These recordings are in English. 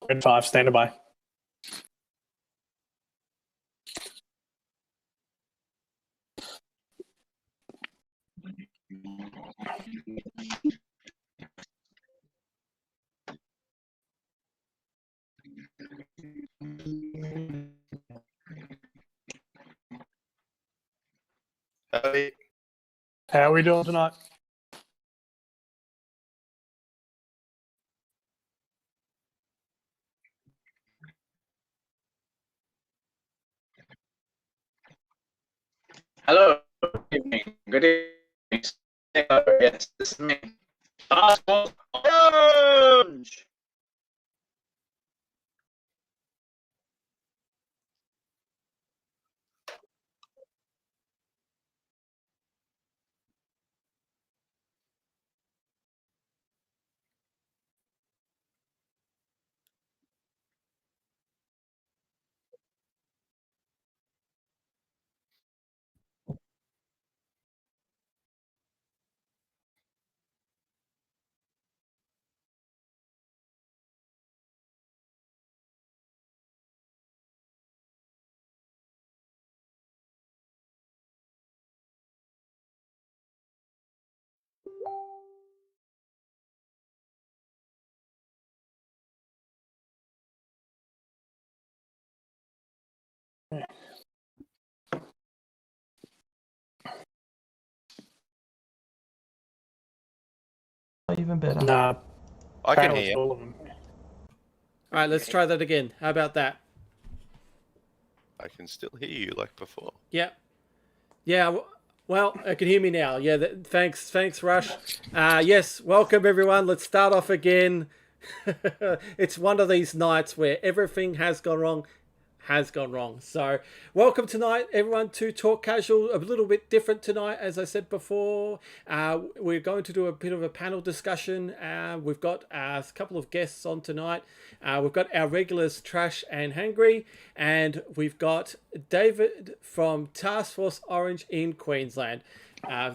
Red 5, standing by. How are we doing tonight? Hello. Good evening. Good evening. Yes, this is me. Orange. Even better. Nah. I can hear you. All of them. All right, let's try that again. How about that? I can still hear you like before. Yeah. Yeah, well, I can hear me now. Yeah, thanks, Rush. Yes, welcome everyone. Let's start off again. It's one of these nights where everything has gone wrong. So welcome tonight everyone to Talk Casual. A little bit different tonight, as I said before. We're going to do a bit of a panel discussion. We've got a couple of guests on tonight. We've got our regulars Trash and Hangry, and we've got David from Task Force Orange in Queensland.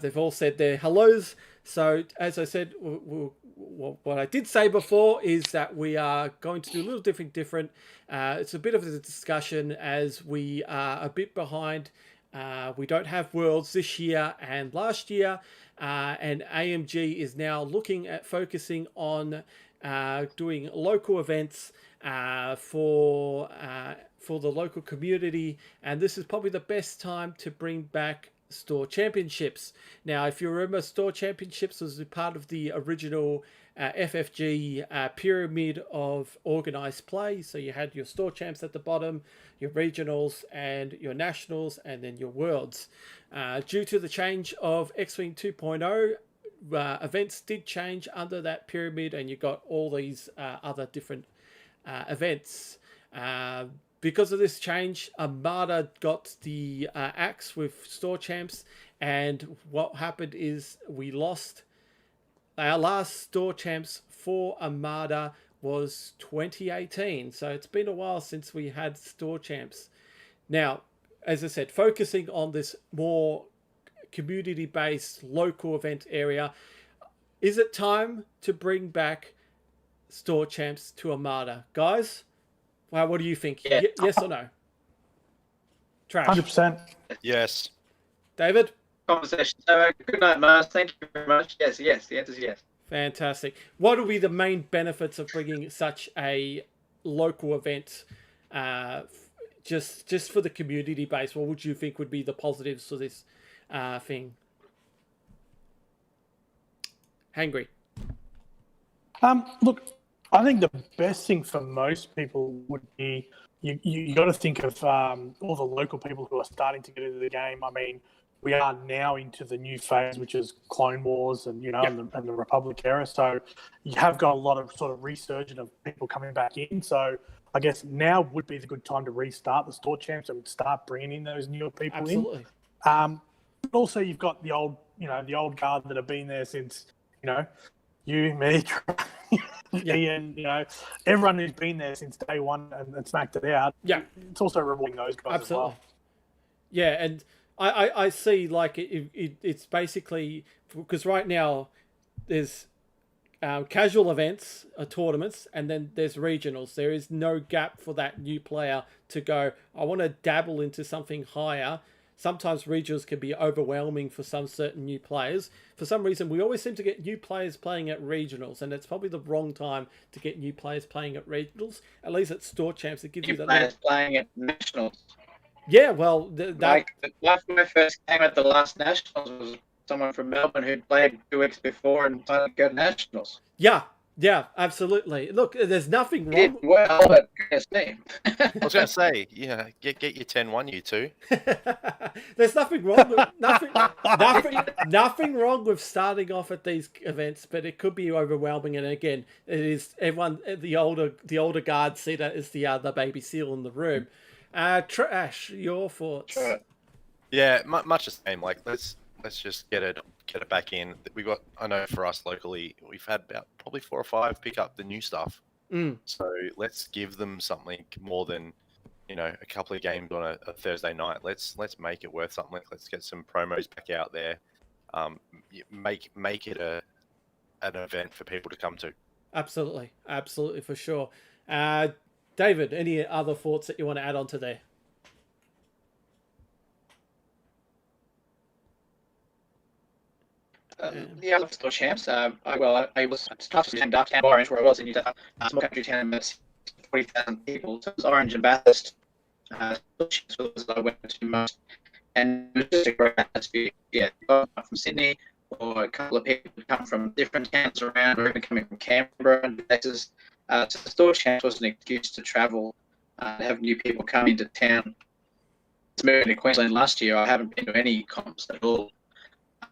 They've all said their hellos. So as I said, what I did say before is that we are going to do a little different. It's a bit of a discussion as we are a bit behind. We don't have Worlds this year and last year, and AMG is now looking at focusing on doing local events for the local community, and this is probably the best time to bring back Store Championships. Now, if you remember, Store Championships was a part of the original FFG pyramid of organized play. So you had your Store Champs at the bottom, your regionals and your nationals, and then your worlds. Due to the change of X Wing 2.0, events did change under that pyramid, and you got all these other different events. Because of this change, Armada got the axe with Store Champs, and what happened is we lost. Our last Store Champs for Armada was 2018, so it's been a while since we had Store Champs. Now, as I said, focusing on this more community-based local event area, is it time to bring back Store Champs to Armada? Guys? Wow, what do you think? Yeah. Yes or no? Trash. 100%. Yes. David? Conversation. So, good night, Mars. Thank you very much. Yes. The answer is yes. Fantastic. What will be the main benefits of bringing such a local event just for the community base? What would you think would be the positives for this thing? Hangry. Look, I think the best thing for most people would be you got to think of all the local people who are starting to get into the game. I mean, we are now into the new phase, which is Clone Wars and and the Republic era. So you have got a lot of sort of resurgence of people coming back in. So I guess now would be the good time to restart the Store Champs and start bringing in those newer people Absolutely. in. But also you've got the old guard that have been there since you, me, Ian, everyone who's been there since day one and smacked it out. Yeah. It's also rewarding those guys Absolutely. as well. Yeah, and I see like it's basically because right now there's casual events, tournaments, and then there's regionals. There is no gap for that new player to go, I want to dabble into something higher. Sometimes regionals can be overwhelming for some certain new players. For some reason, we always seem to get new players playing at regionals, and it's probably the wrong time to get new players playing at regionals. At least at Store Champs, it gives you that. Players playing at nationals. Yeah, well, Like when I first came at the last nationals was someone from Melbourne who'd played 2 weeks before and decided to go to nationals. Yeah, absolutely. Look, there's nothing He wrong. did well at KSC. I was going to say, yeah, get your 10-1, you two. There's nothing wrong with nothing wrong with starting off at these events, but it could be overwhelming. And again, it is everyone. The older guard see that as the baby seal in the room. Trash, your thoughts? Sure. Yeah, much the same. Like let's just get it back in. We got, I know for us locally, we've had about probably 4 or 5 pick up the new stuff. So let's give them something more than, a couple of games on a Thursday night. Let's make it worth something. Let's get some promos back out there. Make it an event for people to come to. Absolutely, for sure. David, any other thoughts that you want to add on to there? The other Store Champs, I was tough to Dark Town Orange, where I was in Utah, small country town, about 40,000 people. So it was Orange and Bathurst. Store Champs was I went to most, and it was just a great atmosphere. Yeah, from Sydney, or a couple of people who come from different towns around, or even coming from Canberra and Texas. So the Store Champs was an excuse to travel, have new people come into town. I moved to Queensland last year. I haven't been to any comps at all.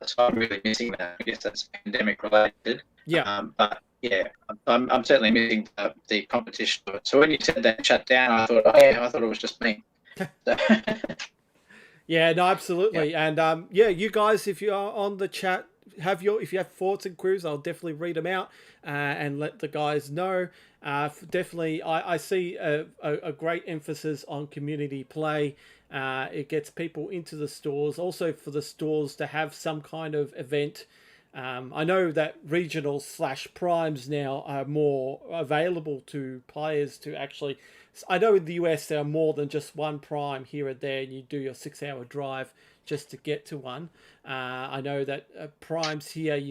So I'm really missing that. I guess that's pandemic related. Yeah. But yeah, I'm certainly missing the competition of it. So when you said that shut down, I thought, I thought it was just me. Yeah, no, absolutely. Yeah. And you guys, if you are on the chat, if you have thoughts and queries, I'll definitely read them out and let the guys know. Definitely, I see a great emphasis on community play. It gets people into the stores, also for the stores to have some kind of event. I know that regionals / primes now are more available to players to actually. I know in the US there are more than just one prime here and there, and you do your 6-hour drive just to get to one. I know that primes here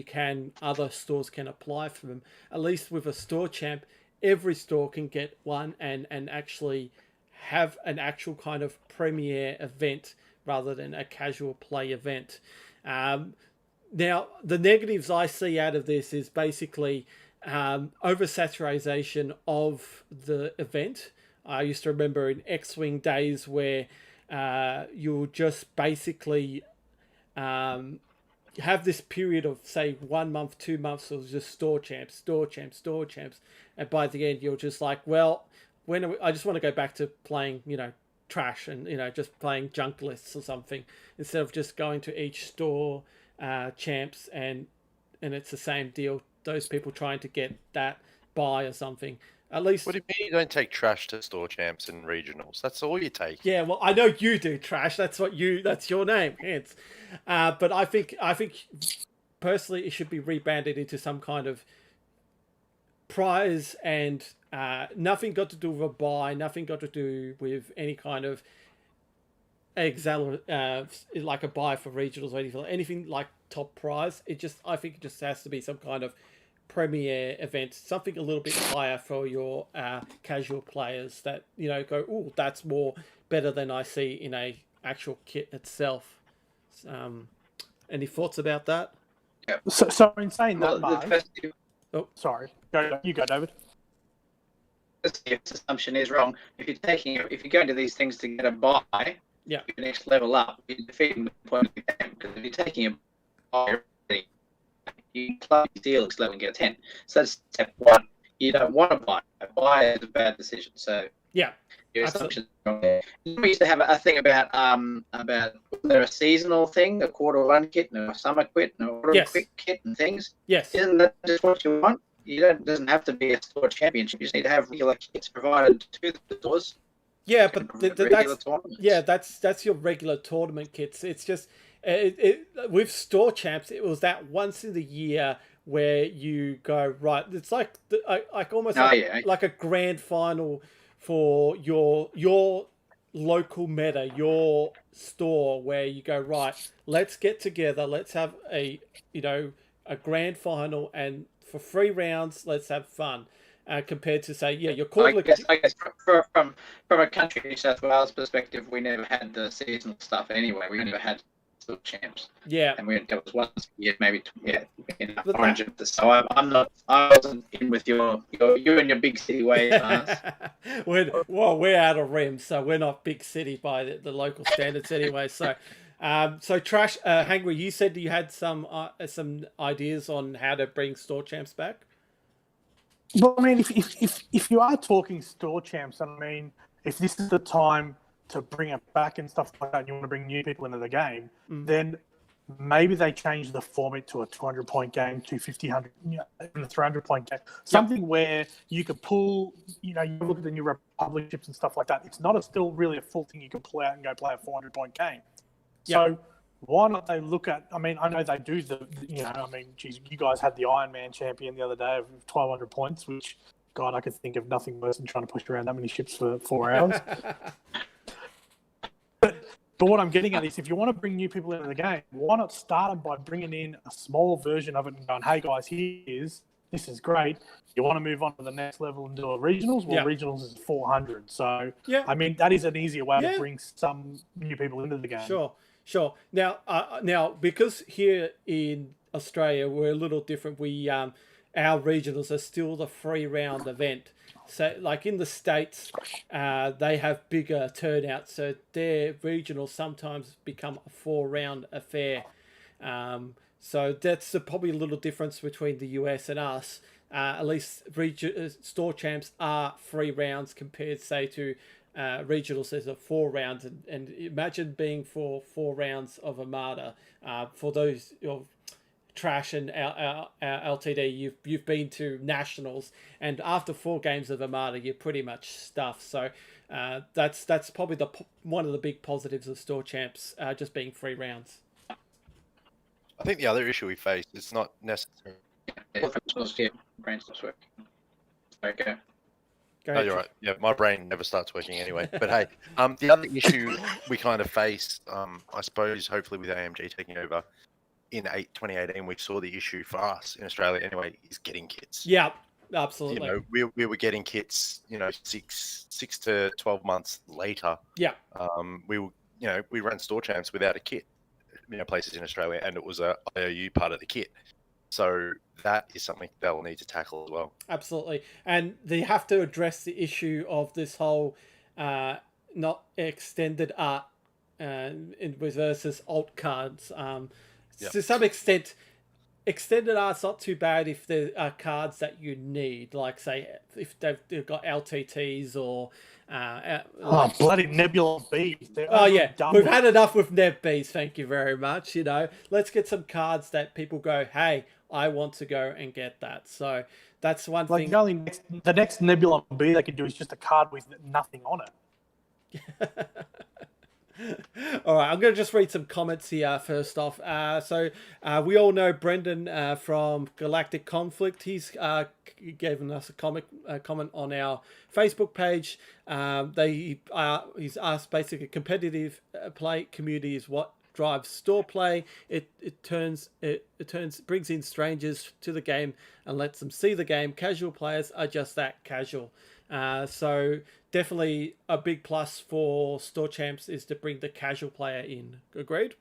other stores can apply for them. At least with a Store Champ, every store can get one and actually have an actual kind of premiere event rather than a casual play event. Now, the negatives I see out of this is basically oversaturation of the event. I used to remember in X Wing days where you'll just basically have this period of, say, 1 month, 2 months of just Store Champs. And by the end, you're just like, well, I just want to go back to playing, trash and, just playing junk lists or something instead of just going to each store champs and it's the same deal. Those people trying to get that buy or something. At least. What do you mean you don't take trash to Store Champs and regionals? That's all you take. Yeah, well, I know you do, Trash. That's your name. Hence, but I think personally it should be rebranded into some kind of prize and nothing got to do with a buy, nothing got to do with any kind of like a buy for regionals or anything like top prize. I think it just has to be some kind of premier event, something a little bit higher for your casual players that go, oh, that's more better than I see in a actual kit itself. Any thoughts about that? Yeah. So in saying that, sorry, you go, David. The assumption is wrong. If you're going to these things to get a buy, yeah, your next level up, you're defeating the point of the game. Because if you're taking a buy, you play Steelix level and get a 10. So that's step one. You don't want to buy. A buy is a bad decision. So yeah, your assumption is wrong there. We used to have a thing about there a seasonal thing, a quarter one kit, and a summer kit, and a autumn quick kit, and things. Yes. Isn't that just what you want? It doesn't have to be a store championship. You just need to have regular kits provided to the stores. Yeah, but that's your regular tournament kits. It's just with Store Champs, it was that once in the year where you go, right, it's like almost like a grand final for your local meta, your store, where you go, right, let's get together, let's have a grand final, and for 3 rounds, let's have fun. Compared to, say, your quarterly. I guess from a country New South Wales perspective, we never had the seasonal stuff anyway. We never had Store Champs. Yeah. And there was once a year, maybe in Orange. So I wasn't in with you and your big city ways. We're out of rim, so we're not big city by the local standards anyway. So, Trash, Hangry, you said you had some ideas on how to bring Store Champs back. Well, I mean, if you are talking Store Champs, I mean, if this is the time to bring it back and stuff like that, and you want to bring new people into the game, then maybe they change the format to a 200-point game, 250, 100, even a 300-point game. Something where you could pull, you look at the New Republic ships and stuff like that. It's not still really a full thing you can pull out and go play a 400-point game. So why not they look at, I mean, I know they do geez, you guys had the Iron Man champion the other day of 1,200 points, which, God, I could think of nothing worse than trying to push around that many ships for 4 hours. But what I'm getting at is, if you want to bring new people into the game, why not start them by bringing in a small version of it and going, hey, guys, this is great. You want to move on to the next level and do a regionals? Well, regionals is 400. So, I mean, that is an easier way to bring some new people into the game. Sure. Now, because here in Australia we're a little different. We our regionals are still the 3-round event. So, like in the States, they have bigger turnouts, so their regionals sometimes become a 4-round affair. So that's probably a little difference between the US and us. At least Store Champs are 3 rounds compared, say, to regionals as a 4 rounds, and imagine being for 4 rounds of Armada. For those Trash and our LTD, you've been to nationals, and after 4 games of Armada, you're pretty much stuffed. So that's probably one of the big positives of Store Champs, just being 3 rounds. I think the other issue we face is not necessary. Brain stops working. Okay. Oh, you're right. Yeah, my brain never starts working anyway. But hey, the other issue we kind of face, I suppose, hopefully with AMG taking over in 2018, we saw the issue for us in Australia anyway, is getting kits. Yeah, absolutely. We were getting kits, 6 to 12 months later. Yeah. We ran Store Champs without a kit, places in Australia, and it was a IOU part of the kit. So that is something they'll need to tackle as well. Absolutely. And they have to address the issue of this whole not extended art versus alt cards. To some extent, extended art's not too bad if there are cards that you need, like, say, if they've got LTTs or... bloody Nebula Bees. We've had enough with Neb Bees, thank you very much. Let's get some cards that people go, hey, I want to go and get that. So that's one thing. The next Nebula Bee they could do is just a card with nothing on it. All right, I'm going to just read some comments here first off. So we all know Brendan from Galactic Conflict. He's given us a comment on our Facebook page. He's asked basically competitive play community is what drives store play. It brings in strangers to the game and lets them see the game. Casual players are just that, casual. So definitely a big plus for Store Champs is to bring the casual player in. Agreed?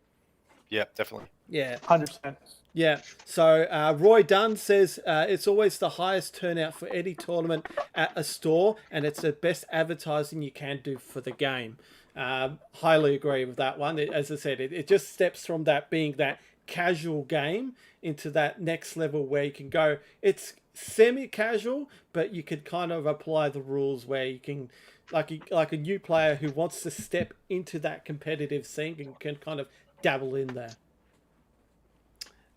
Yeah, definitely. Yeah. 100%. Yeah. So Roy Dunn says it's always the highest turnout for any tournament at a store, and it's the best advertising you can do for the game. Highly agree with that one. As I said, it just steps from that being that casual game into that next level where you can go. It's semi-casual, but you could kind of apply the rules where you can, like a new player who wants to step into that competitive scene and can kind of dabble in there.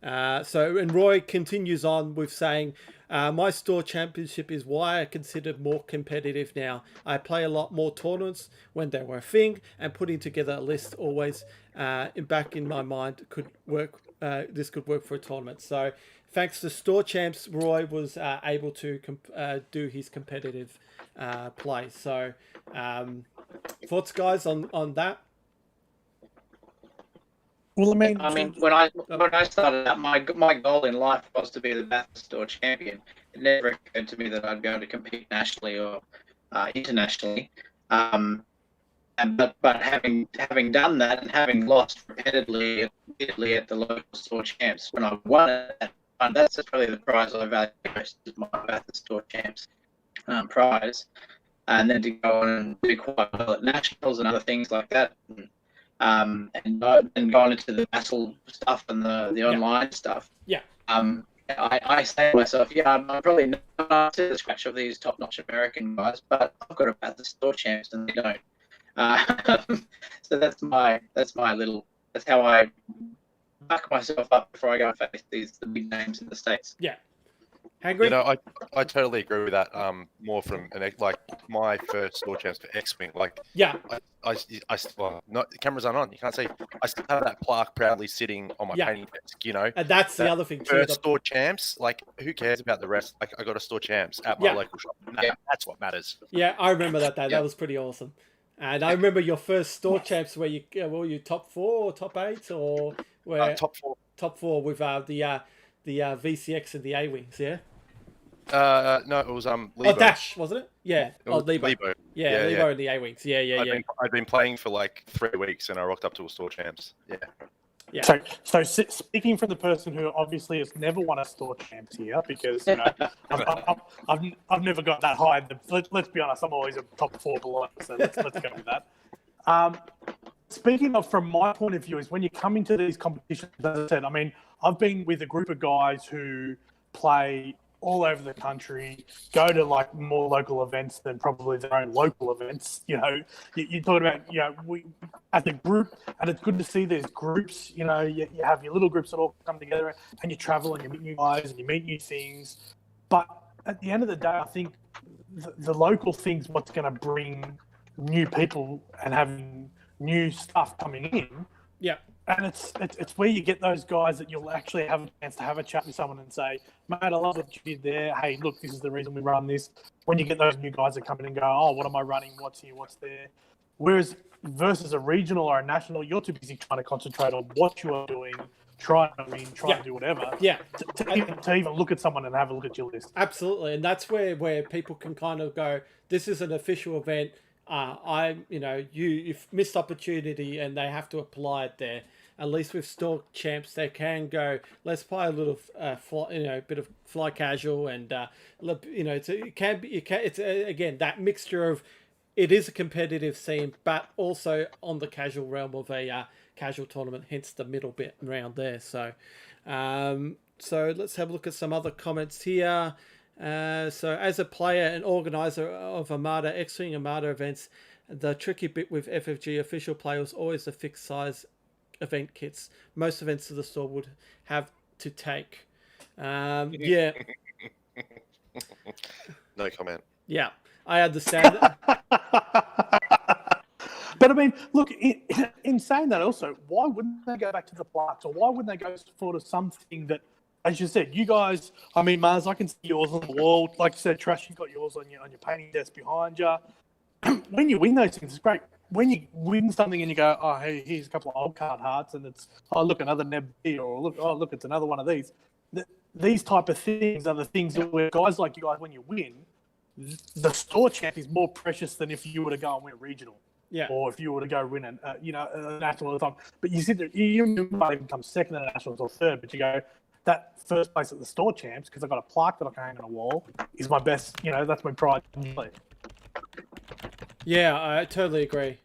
And Roy continues on with saying, my store championship is why I consider more competitive now. I play a lot more tournaments when they were a thing, and putting together a list always back in my mind could work this could work for a tournament. So thanks to Store Champs, Roy was able to do his competitive play. So thoughts, guys, on that? Well, I mean, when I started out, my goal in life was to be the Bathurst Store champion. It never occurred to me that I'd be able to compete nationally or internationally. But having done that and having lost repetitively at the local store champs, when I won it, that's probably the prize I value most, is my Bathurst Store champs prize. And then to go on and do quite well at nationals and other things like that. And going into the battle stuff and the online stuff. Yeah. I say to myself, I'm probably not up to the scratch of these top-notch American guys, but I've got to bat the store champs and they don't. So that's how I back myself up before I go and face the big names in the States. Yeah. Hangry? I totally agree with that. More from like my first store champs for X Wing. Like, well, not the cameras aren't on. You can't see. I still have that plaque proudly sitting on my painting desk. And that's the other thing too. First store champs. Like, who cares about the rest? Like, I got a store champs at my local shop. That's what matters. Yeah, I remember that day. That was pretty awesome. And I remember your first store champs where were you top 4 or top 8 or where top 4. Top 4 with the VCX and the A Wings. Yeah. No, it was Lebo. Oh, Dash, wasn't it? Yeah. It was Lebo. Lebo. Yeah, Lebo and the A Wings. Yeah. I'd been playing for like 3 weeks and I rocked up to a store champs. Yeah. So speaking from the person who obviously has never won a store champs here, because I've never got that high. Let's be honest, I'm always a top 4 below. So let's go with that. Speaking of, from my point of view, is when you come into these competitions, as I said, I mean, I've been with a group of guys who play all over the country, go to like more local events than probably their own local events. You talk about, we as a group, and it's good to see these groups. You have your little groups that all come together, and you travel and you meet new guys and you meet new things. But at the end of the day, I think the local thing's what's going to bring new people and having new stuff coming in. Yeah. And it's where you get those guys that you'll actually have a chance to have a chat with someone and say, mate, I love what you did there. Hey, look, this is the reason we run this. When you get those new guys that come in and go, oh, what am I running? What's here? What's there? Whereas versus a regional or a national, you're too busy trying to concentrate on what you are doing, try to do whatever. Yeah. To even look at someone and have a look at your list. Absolutely. And that's where people can kind of go, this is an official event. You've missed opportunity and they have to apply it there. At least with store champs, they can go, let's play a little, bit of fly casual, and it's again that mixture of, it is a competitive scene, but also on the casual realm of a casual tournament. Hence the middle bit around there. So let's have a look at some other comments here. So as a player and organizer of Armada, X Wing Armada events, the tricky bit with FFG official play was always the fixed size event kits. Most events of the store would have to take. Yeah. No comment. Yeah, I understand. But I mean, look, in saying that also, why wouldn't they go back to the plaques, or why wouldn't they go for something that, as you said, you guys, I mean, Mars, I can see yours on the wall. Like you said, Trash, you've got yours on your painting desk behind you. When you win those things, it's great. When you win something and you go, oh, hey, here's a couple of old card hearts, and it's, oh, look, another Neb here, or look, it's another one of these. These type of things are the things where guys like you guys, when you win, the store champ is more precious than if you were to go and win a regional. Yeah. Or if you were to go win a national at the time. But you sit there, you might even come second in the nationals or third, but you go, that first place at the store champs, because I've got a plaque that I can hang on a wall, is my best, that's my pride. Yeah, I totally agree.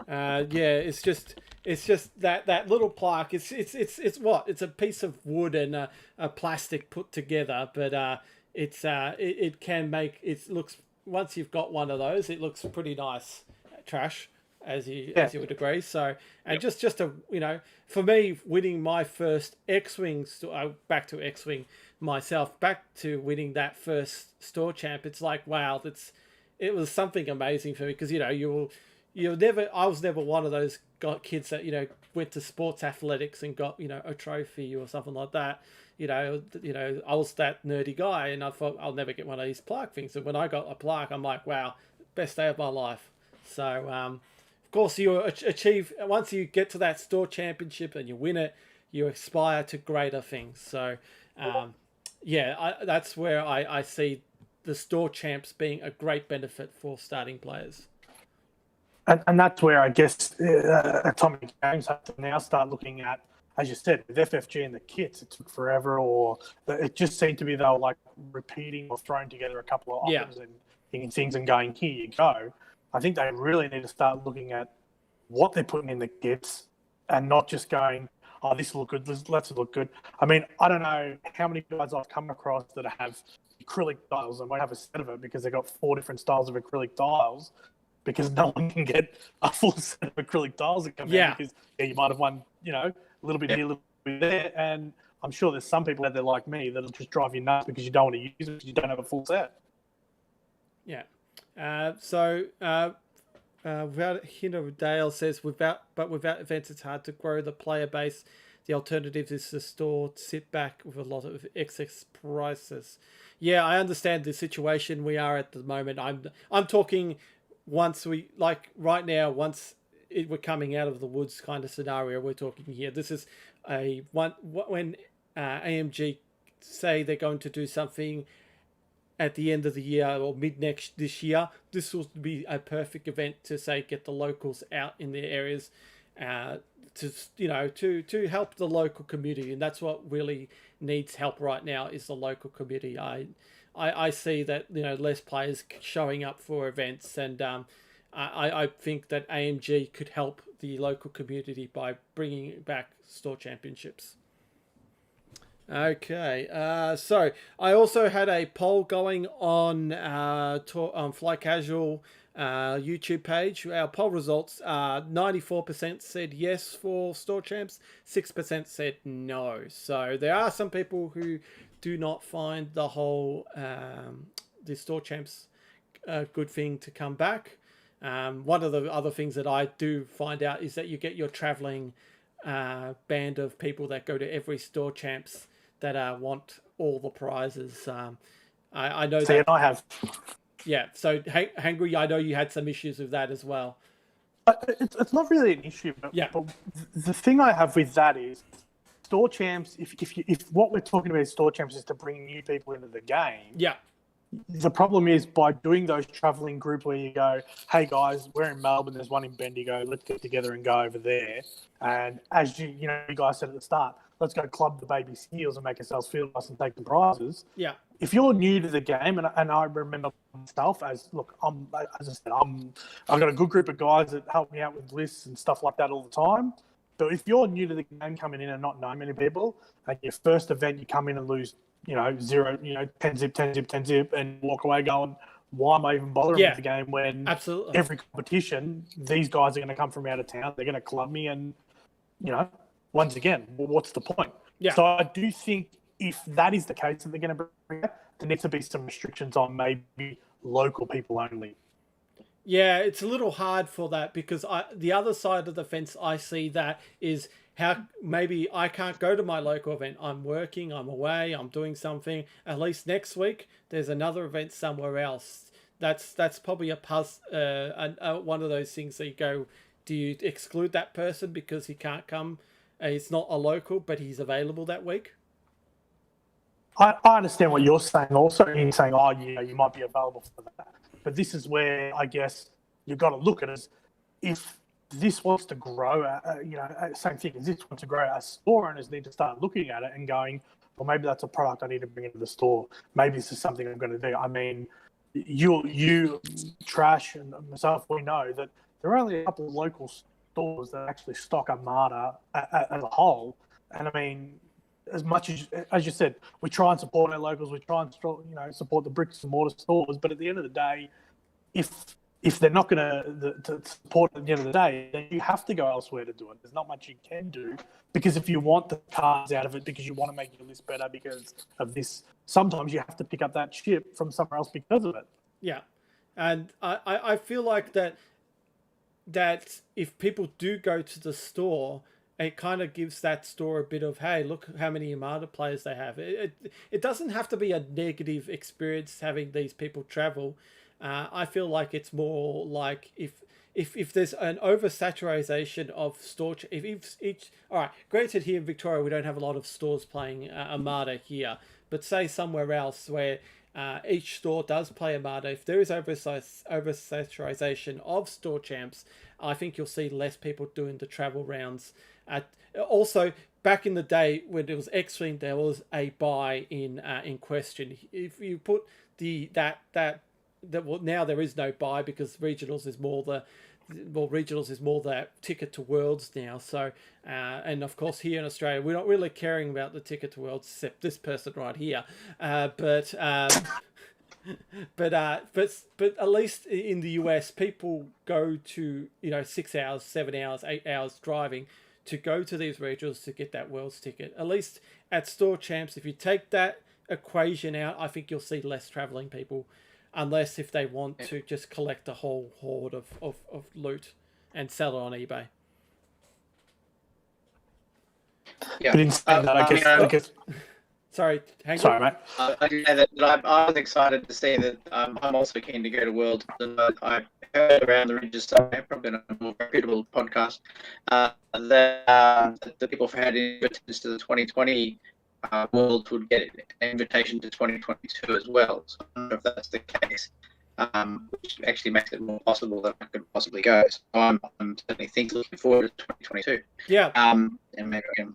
It's just that little plaque. It's what? It's a piece of wood and a plastic put together, but it can make it looks. Once you've got one of those, it looks pretty nice. Trash, as you would agree. So, and just to for me, winning my first X-Wing, back to X-Wing myself, back to winning that first store champ, it's like, wow, it was something amazing for me, because you I was never one of those kids that went to sports athletics and got a trophy or something like that. I was that nerdy guy, and I thought I'll never get one of these plaque things. And when I got a plaque, I'm like, wow, best day of my life. So of course you achieve, once you get to that store championship and you win it, you aspire to greater things. So that's where I see the store champs being a great benefit for starting players. And that's where I guess Atomic Games have to now start looking at, as you said, with FFG and the kits, it took forever, or it just seemed to be they were like repeating or throwing together a couple of items and things and going, here you go. I think they really need to start looking at what they're putting in the kits and not just going, oh, this will look good, let's look good. I mean, I don't know how many guys I've come across that have acrylic tiles and won't have a set of it because they've got 4 different styles of acrylic tiles, because no one can get a full set of acrylic tiles that come in, because you might have won, a little bit here, a little bit there. And I'm sure there's some people out there like me that'll just drive you nuts because you don't want to use it because you don't have a full set. Yeah. Without Hinter Dale says, without events, it's hard to grow the player base. The alternative is the store sit back with a lot of excess prices. Yeah, I understand the situation we are at the moment. I'm talking once we, like right now, once we're coming out of the woods kind of scenario we're talking here. This is when AMG say they're going to do something at the end of the year or this year, this will be a perfect event to say get the locals out in their areas, to help the local community, and that's what really needs help right now is the local community. I see that less players showing up for events, and I think that AMG could help the local community by bringing back store championships. Okay, so I also had a poll going on Fly Casual YouTube page. Our poll results are 94% said yes for store champs, 6% said no. So there are some people who do not find the whole the store champs a good thing to come back. One of the other things that I do find out is that you get your traveling band of people that go to every store champs that want all the prizes. I know that. And I have. Yeah, so Hangry, I know you had some issues with that as well. It's not really an issue, but the thing I have with that is store champs. If what we're talking about is store champs is to bring new people into the game. Yeah. The problem is by doing those traveling group where you go, hey guys, we're in Melbourne, there's one in Bendigo, let's get together and go over there. And as you guys said at the start, let's go club the baby's heels and make ourselves feel nice and take the prizes. Yeah. If you're new to the game, and I remember myself as I've got a good group of guys that help me out with lists and stuff like that all the time. But if you're new to the game coming in and not knowing many people, at your first event you come in and lose 0, 10 zip, and walk away going, why am I even bothering with the game when every competition, these guys are going to come from out of town, they're going to club me, and, once again, what's the point? Yeah. So I do think if that is the case that they're going to bring it, there needs to be some restrictions on maybe local people only. Yeah, it's a little hard for that because the other side of the fence I see that is how maybe I can't go to my local event. I'm working, I'm away, I'm doing something. At least next week, there's another event somewhere else. That's probably one of those things that you go, do you exclude that person because he can't come? He's not a local, but he's available that week? I understand what you're saying also in saying, you might be available for that. But this is where I guess you've got to look at it as if this wants to grow, same thing as this wants to grow, as store owners need to start looking at it and going, well, maybe that's a product I need to bring into the store. Maybe this is something I'm going to do. I mean, you, Trash, and myself, we know that there are only a couple of local stores that actually stock Armada as a whole. And I mean, as much as you said, we try and support our locals, we try and support the bricks and mortar stores, but at the end of the day, if they're not going to support at the end of the day, then you have to go elsewhere to do it. There's not much you can do, because if you want the cards out of it, because you want to make your list better because of this, sometimes you have to pick up that ship from somewhere else because of it. Yeah, and I feel like that that if people do go to the store, it kind of gives that store a bit of, hey, look how many Armada players they have. It doesn't have to be a negative experience having these people travel. I feel like it's more like if there's an oversaturation of store, if each, all right, granted here in Victoria we don't have a lot of stores playing Armada here, but say somewhere else where each store does play Armada, if there is oversaturation of store champs, I think you'll see less people doing the travel rounds. Also, back in the day when it was X Wing, there was a buy in question. If you put well, now there is no buy because regionals is more that ticket to Worlds now. So, and of course here in Australia, we're not really caring about the ticket to Worlds except this person right here. But at least in the US, people go to 6 hours, 7 hours, 8 hours driving to go to these regionals to get that Worlds ticket. At least at store champs, if you take that equation out, I think you'll see less traveling people. Unless if they want to just collect a whole horde of loot and sell it on eBay. Yeah. But instead, I guess. Sorry, Hangry? Sorry, mate. I was excited to see that. I'm also keen to go to World. I heard around the ridges, so probably not a more reputable podcast, that the people who had invitations to the 2020 World would get an invitation to 2022 as well. So I don't know if that's the case, which actually makes it more possible that I could possibly go. So I'm certainly looking forward to 2022. Yeah. And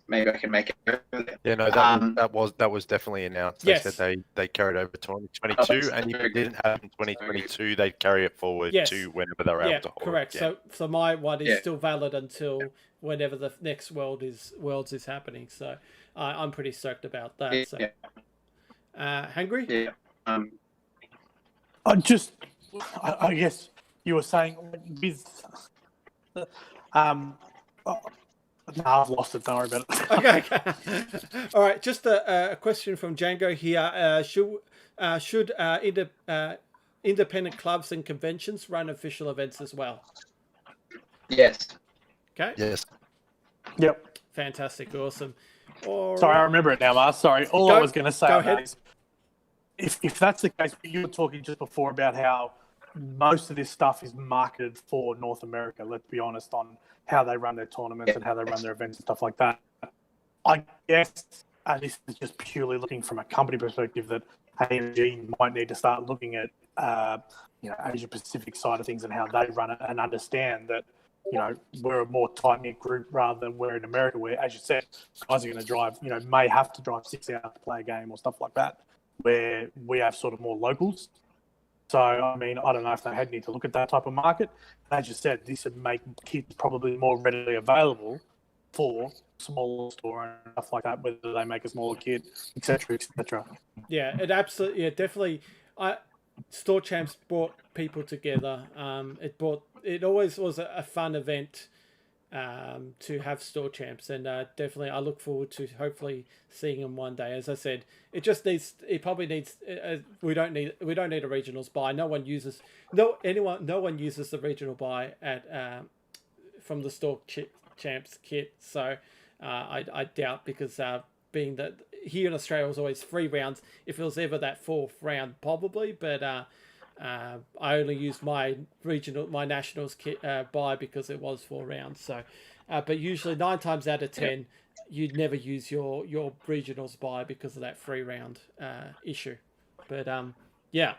maybe I can make it over there. Yeah, no, that was definitely announced. Yes. They said they carried over to 2022, and if it didn't happen in 2022, they'd carry it forward to whenever they're able to hold. Correct. Yeah. So my one is still valid until whenever the next Worlds is happening. So I'm pretty stoked about that. Yeah. So. Hangry? Yeah. I guess you were saying with no, I've lost it. Don't worry about it. Okay. All right. Just a question from Django here. Should independent clubs and conventions run official events as well? Yes. Okay. Yes. Yep. Fantastic. Awesome. Sorry, I remember it now, Mars. Sorry. All I was going to say Go ahead. is, if that's the case, you were talking just before about how most of this stuff is marketed for North America. Let's be honest on how they run their tournaments and how they run their events and stuff like that. I guess, and this is just purely looking from a company perspective, that AMG might need to start looking at Asia Pacific side of things and how they run it, and understand that we're a more tight-knit group rather than we're in America, where, as you said, guys are going to drive, may have to drive 6 hours to play a game or stuff like that, where we have sort of more locals. So, I mean, I don't know if they had need to look at that type of market. And as you said, this would make kits probably more readily available for smaller store and stuff like that, whether they make a smaller kit, etc., etc. Yeah, it absolutely, definitely. Store Champs brought people together. It always was a fun event to have Store Champs, and definitely I look forward to hopefully seeing them one day. As I said, it probably needs. We don't need a regionals buy. No one uses the regional buy at from the Store Champs kit. So I doubt, because being that here in Australia it was always 3 rounds. If it was ever that 4th round, probably, but I only used my nationals kit buy because it was 4 rounds. So, but usually 9 times out of 10, you'd never use your regionals buy because of that 3 round issue. But yeah.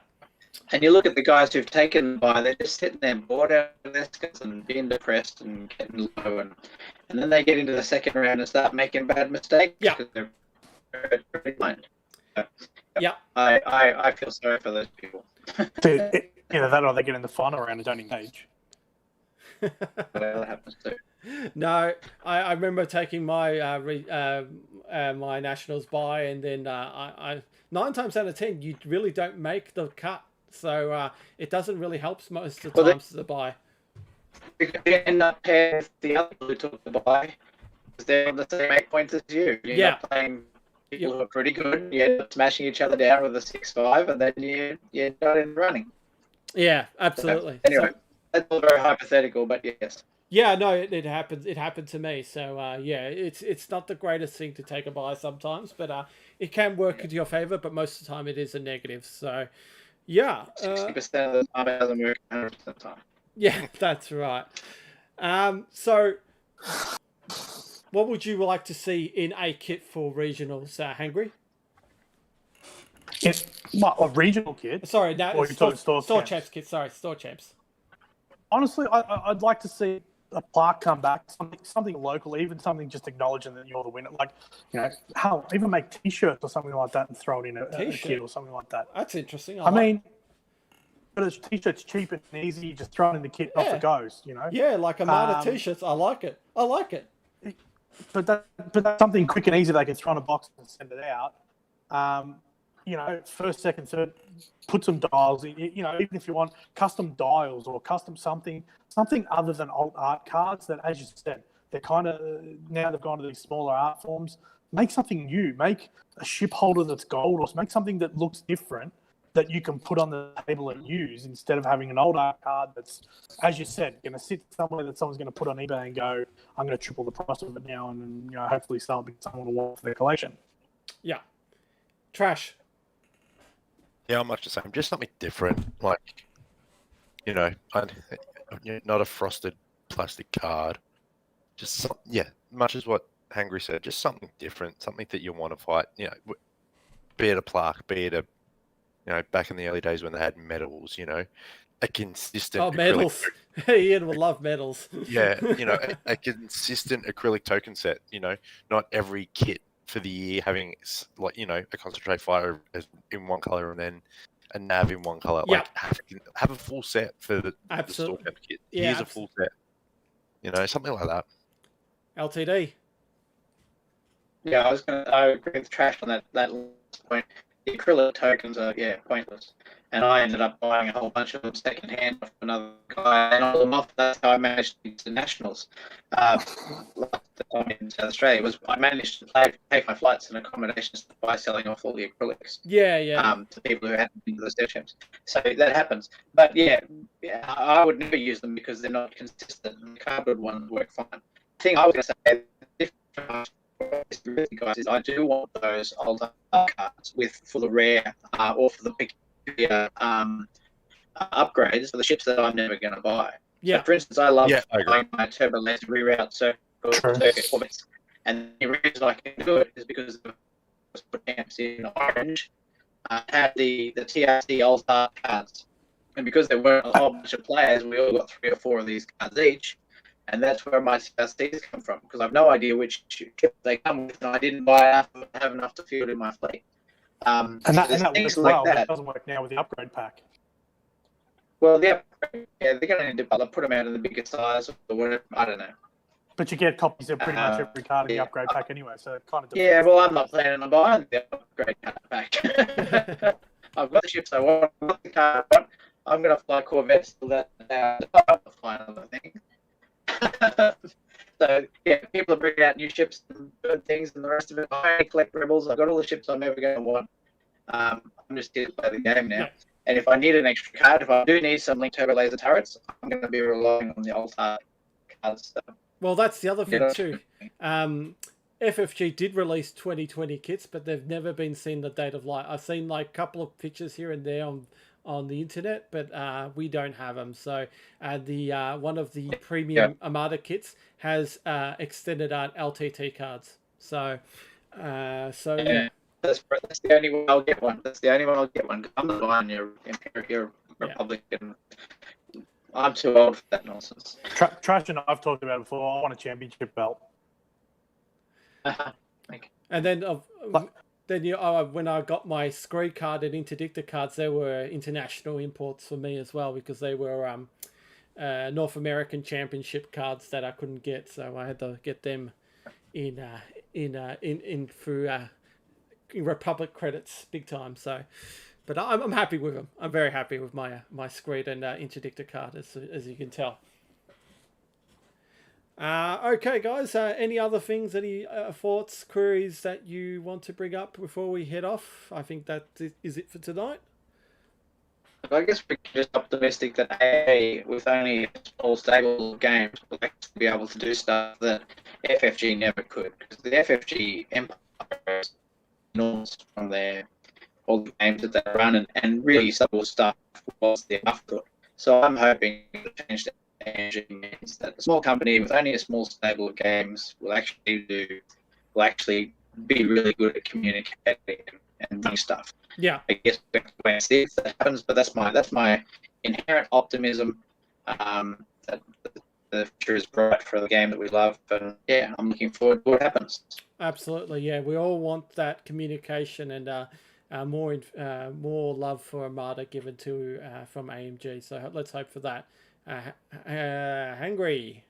And you look at the guys who've taken the buy, they're just sitting there bored out of their skins and being depressed and getting low, and then they get into the second round and start making bad mistakes because they're very blind. Yeah. I feel sorry for those people. Either that or they get in the final round and don't engage. Whatever happens to. No, I remember taking my my nationals buy, and then I 9 times out of 10 you really don't make the cut, so it doesn't really help most of the times to the buy. You end up pairing with the other people who took the buy, because they're on the same 8 points as you. You end up playing people who are pretty good. You end up smashing each other down with a 6-5, and then you're not in running. Yeah, absolutely. So, anyway, That's all very hypothetical, but yes. Yeah, no, it happens. It happened to me. So yeah, it's not the greatest thing to take a buy sometimes, but it can work into your favor. But most of the time, it is a negative. So yeah, 60% of the time it doesn't work 100% of the time. yeah, that's right. So what would you like to see in a kit for regionals, Hangry? What, a regional kit? Sorry, no, Or you're talking store champs champs? kit. Sorry, store champs. Honestly, I'd like to see a plaque come back, something local, even something just acknowledging that you're the winner. Like, hell, even make T-shirts or something like that and throw it in a kit or something like that. That's interesting. I mean, but a T-shirt's cheap and easy. You just throw it in the kit, off it goes. Yeah, like Armada T-shirts. I like it. But that's something quick and easy they can throw in a box and send it out. First, second, third, put some dials. Even if you want custom dials or custom something other than old art cards that, as you said, they're kind of now they've gone to these smaller art forms. Make something new. Make a ship holder that's gold, or make something that looks different that you can put on the table and use instead of having an old art card that's, as you said, going to sit somewhere that someone's going to put on eBay and go, I'm going to triple the price of it now, and hopefully sell it because someone will want for their collection. Yeah. Trash. Yeah, I'm much the same. Just something different, like, not a frosted plastic card. Just much as what Hangry said, just something different, something that you want to fight. Be it a plaque, be it a, back in the early days when they had medals. A consistent. Oh, medals! Ian would love medals. Yeah, a consistent acrylic token set. Not every kit for the year having a concentrate fighter in one color and then a nav in one color. Yeah. Like have a full set for the store kit. Yeah, here's a full set. Something like that. LTD. Yeah, I agree with Trash on that last point. The acrylic tokens are pointless, and I ended up buying a whole bunch of them secondhand off another guy, and all of them off. That's how I managed to get to nationals. Last time in South Australia I managed to pay for my flights and accommodations by selling off all the acrylics. Yeah. To people who hadn't been to the step champs. So that happens. But I would never use them because they're not consistent, and the cardboard ones work fine. The thing I was going to say, guys, is I do want those older cards for the rare or for the peculiar upgrades for the ships that I'm never going to buy. Yeah. So for instance, I love buying my turbo laser reroute circuit formats, and the reason I can do it is because of the camps in orange had the TRC old art cards, and because there weren't a whole bunch of players, we all got 3 or 4 of these cards each. And that's where my CRCs come from, because I've no idea which kit they come with, and I didn't have enough to field in my fleet. And that works well. It doesn't work now with the upgrade pack. Well, they're going to need to put them out in the bigger size or whatever. I don't know. But you get copies of pretty much every card in the upgrade pack anyway, so it kind of. Yeah, well, I'm not planning on buying the upgrade card pack. I've got the ships I want. I've got the card I want. I'm going to fly Corvettes till that. I'll fly another thing. So people are bringing out new ships and good things, and the rest of it. I collect rebels. I've got all the ships I'm ever going to want. I'm just here to play the game now. And if I need an extra card, if I do need some Link Turbo Laser turrets, I'm going to be relying on the old cards. So. Well, that's the other thing too. FFG did release 2020 kits, but they've never been seen the date of light. I've seen like a couple of pictures here and there on the internet, but we don't have them. So the one of the premium Armada kits has extended art LTT cards. So that's the only one I'll get one. That's the only one I'll get one. I'm not buying your Imperial Republican. I'm too old for that nonsense. Trash and I've talked about it before. I want a championship belt. And then when I got my Scree card and Interdictor cards, they were international imports for me as well, because they were North American Championship cards that I couldn't get, so I had to get them in through Republic credits big time. So, but I'm happy with them. I'm very happy with my Scree and Interdictor card, as you can tell. Okay, guys. Any other things, any thoughts, queries that you want to bring up before we head off? I think that is it for tonight. I guess we're just optimistic that AA, with only a small stable of games, will actually be able to do stuff that FFG never could. Because the FFG empire is enormous from all the games that they run, and really some of the stuff was the afterthought. So I'm hoping the change to AMG means that a small company with only a small stable of games will actually be really good at communicating and running stuff. Yeah. I guess we have to wait and see if that happens, but that's my inherent optimism that the future is bright for the game that we love, and yeah, I'm looking forward to what happens. Absolutely, yeah. We all want that communication and more love for Armada given to from AMG. So let's hope for that. Hangry.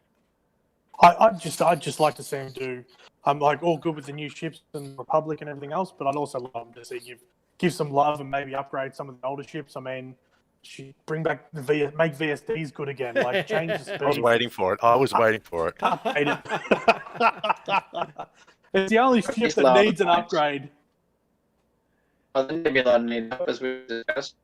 I'd just like to see him do. I'm like all good with the new ships and Republic and everything else, but I'd also love him to see give some love and maybe upgrade some of the older ships. I mean, bring back make VSDs good again. Like change the speed. I was waiting for it. Can't hate it. It's the only ship that needs an upgrade. Well, the Nebula need help, as we discussed.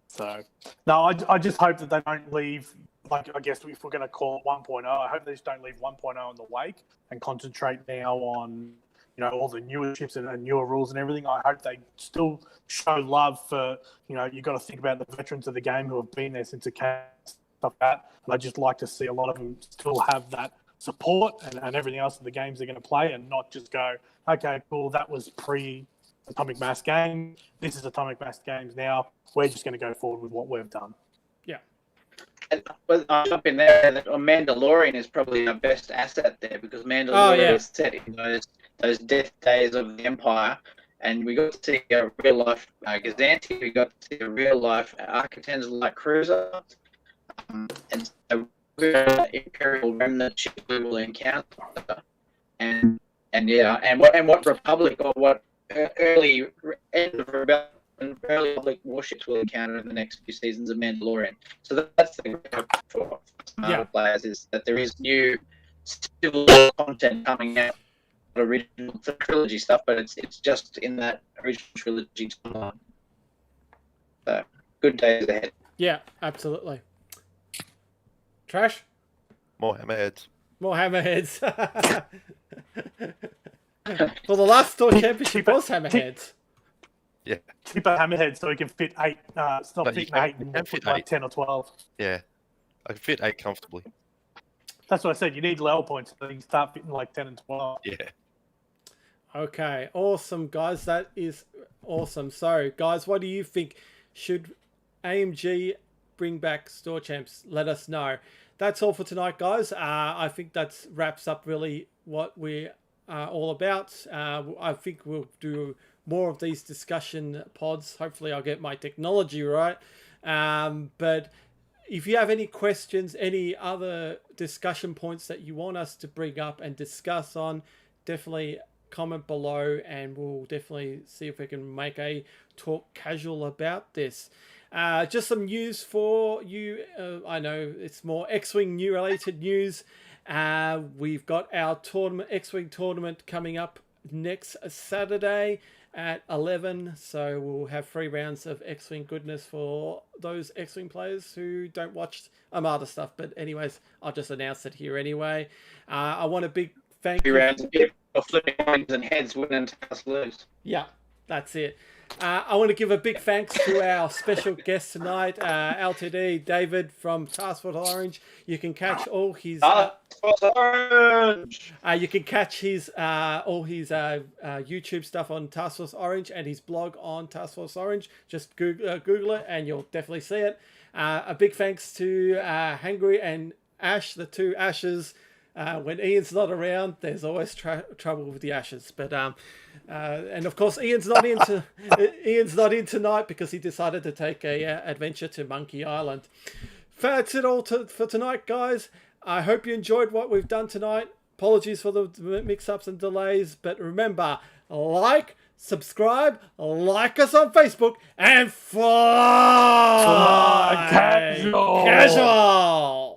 So, no, I just hope that they don't leave, like, I guess if we're going to call it 1.0, I hope they just don't leave 1.0 in the wake and concentrate now on, all the newer ships and newer rules and everything. I hope they still show love for, you've got to think about the veterans of the game who have been there since it came, stuff like that. And I'd just like to see a lot of them still have that support and everything else of the games they're going to play, and not just go, okay, cool, that was pre-Atomic Mass game. This is Atomic Mass games now. We're just going to go forward with what we've done. Yeah. And I'll jump in there that Mandalorian is probably our best asset there, because Mandalorian is set in those death days of the Empire, and we got to see a real life Gazanti, we got to see a real life Architens light cruiser, and so Imperial remnant ship we will encounter, and what Republic or what early end of rebellion, early Republic warships will encounter in the next few seasons of Mandalorian. So that's the great hope for some players, is that there is new civil war content coming out, original trilogy stuff, but it's just in that original trilogy timeline. So good days ahead. Yeah, absolutely. Trash? More hammerheads. More hammerheads. Well, the last store championship was hammerheads. Yeah. Cheaper hammerheads so we can fit 8. Stop fitting 8 and fit like 10 or 12. Yeah. I can fit 8 comfortably. That's what I said. You need level points so you can start fitting like 10 and 12. Yeah. Okay. Awesome, guys. That is awesome. So, guys, what do you think? Should AMG bring back store champs? Let us know. That's all for tonight, guys. I think that wraps up really what we are all about. I think we'll do more of these discussion pods. Hopefully I'll get my technology right. But if you have any questions, any other discussion points that you want us to bring up and discuss on, definitely comment below and we'll definitely see if we can make a talk casual about this. Just some news for you. I know it's more X Wing new related news. We've got our tournament, X Wing tournament, coming up next Saturday at 11. So we'll have 3 rounds of X Wing goodness for those X Wing players who don't watch Armada stuff. But anyways, I'll just announce it here anyway. I want a big thank you. 3 rounds of people flipping coins and heads, win and tails lose. Yeah, that's it. I want to give a big thanks to our special guest tonight, LTD David from Task Force Orange. You can catch all his you can catch his all his YouTube stuff on Task Force Orange and his blog on Task Force Orange. Just Google it and you'll definitely see it. A big thanks to Hangry and Ash, the 2 Ashes. When Ian's not around, there's always trouble with the Ashes. But and of course, Ian's not in tonight because he decided to take a adventure to Monkey Island. That's it all for tonight, guys. I hope you enjoyed what we've done tonight. Apologies for the mix-ups and delays, but remember, like, subscribe, like us on Facebook, and fly casual.